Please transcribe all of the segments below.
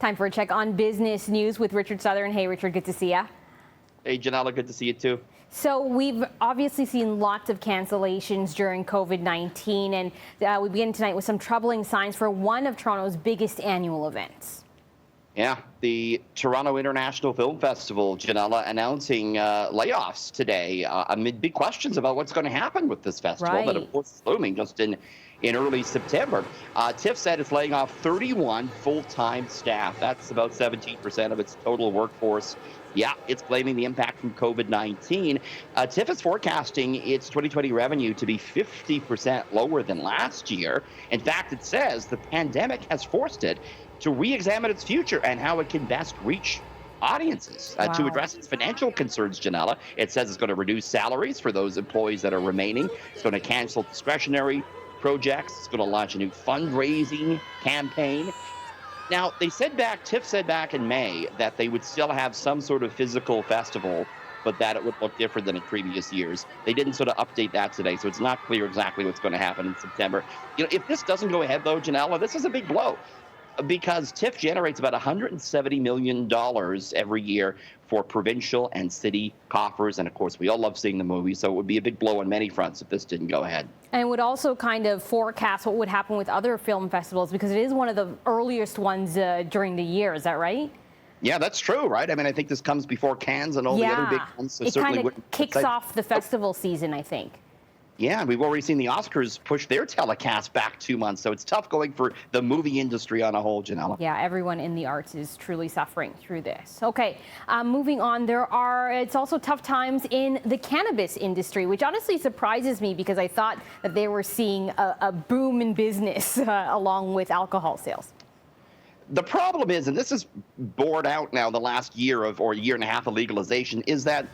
Time for a check on business news with Richard Southern. Hey, Richard, good to see you. Hey, Janella, good to see you too. So we've obviously seen lots of cancellations during COVID-19, and we begin tonight with some troubling signs for one of Toronto's biggest annual events. Yeah, the Toronto International Film Festival, Janella, announcing layoffs today amid big questions about what's going to happen with this festival that, of course, is looming just in early September. TIFF said it's laying off 31 full-time staff. That's about 17% of its total workforce. Yeah, it's blaming the impact from COVID-19. TIFF is forecasting its 2020 revenue to be 50% lower than last year. In fact, it says the pandemic has forced it to re-examine its future and how it can best reach audiences. To address its financial concerns, Janella, it says it's going to reduce salaries for those employees that are remaining. It's going to cancel discretionary projects. It's going to launch a new fundraising campaign. Now, TIFF said back in May that they would still have some sort of physical festival, but that it would look different than in previous years. They didn't sort of update that today, so it's not clear exactly what's going to happen in September. If this doesn't go ahead, though, Janella, this is a big blow, because TIFF generates about $170 million every year for provincial and city coffers. And of course, we all love seeing the movie, so it would be a big blow on many fronts if this didn't go ahead. And it would also kind of forecast what would happen with other film festivals, because it is one of the earliest ones during the year. Is that right? Yeah, that's true, right? I mean, I think this comes before Cannes and all the other big ones. So it kind of kicks off the festival season, I think. Yeah, we've already seen the Oscars push their telecast back 2 months, so it's tough going for the movie industry on a whole, Janella. Yeah, everyone in the arts is truly suffering through this. Okay, moving on, it's also tough times in the cannabis industry, which honestly surprises me because I thought that they were seeing a boom in business along with alcohol sales. The problem is, and this is borne out now the last year or year and a half of legalization, is that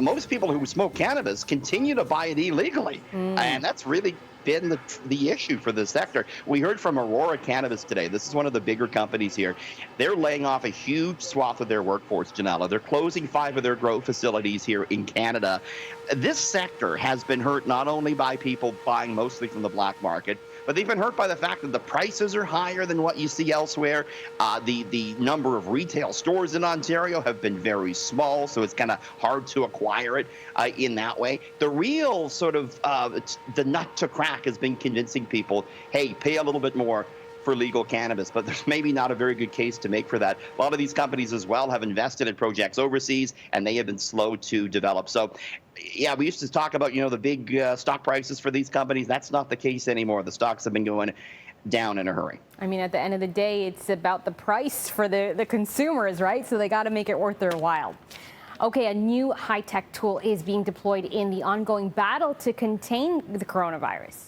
most people who smoke cannabis continue to buy it illegally. And that's really been the issue for the sector. We heard from Aurora Cannabis today. This is one of the bigger companies here. They're laying off a huge swath of their workforce, Janella. They're closing 5 of their grow facilities here in Canada. This sector has been hurt not only by people buying mostly from the black market, but they've been hurt by the fact that the prices are higher than what you see elsewhere. The number of retail stores in Ontario have been very small, so it's kind of hard to acquire it in that way. The real sort of the nut to crack has been convincing people, hey, pay a little bit more for legal cannabis, but there's maybe not a very good case to make for that. A lot of these companies as well have invested in projects overseas, and they have been slow to develop. So, yeah, we used to talk about, the big stock prices for these companies. That's not the case anymore. The stocks have been going down in a hurry. I mean, at the end of the day, it's about the price for the consumers, right? So they got to make it worth their while. Okay, a new high-tech tool is being deployed in the ongoing battle to contain the coronavirus.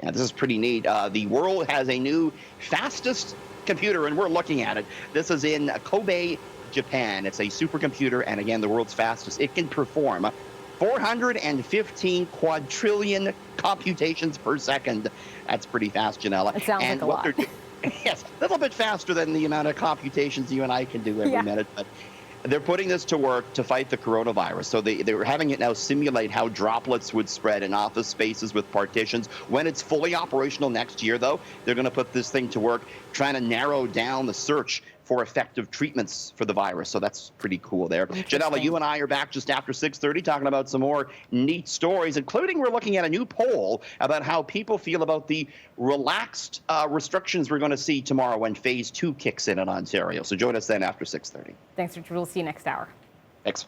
Yeah, this is pretty neat. The world has a new fastest computer, and we're looking at it. This is in Kobe, Japan. It's a supercomputer, and again, the world's fastest. It can perform 415 quadrillion computations per second. That's pretty fast, Janella. It sounds like a lot. Yes, a little bit faster than the amount of computations you and I can do every minute, but they're putting this to work to fight the coronavirus. So they're having it now simulate how droplets would spread in office spaces with partitions. When it's fully operational next year, though, they're going to put this thing to work trying to narrow down the search for effective treatments for the virus. So that's pretty cool there. Janella, you and I are back just after 6:30 talking about some more neat stories, including we're looking at a new poll about how people feel about the relaxed restrictions we're going to see tomorrow when Phase 2 kicks in Ontario. So join us then after 6:30. Thanks, Richard. We'll see you next hour. Thanks.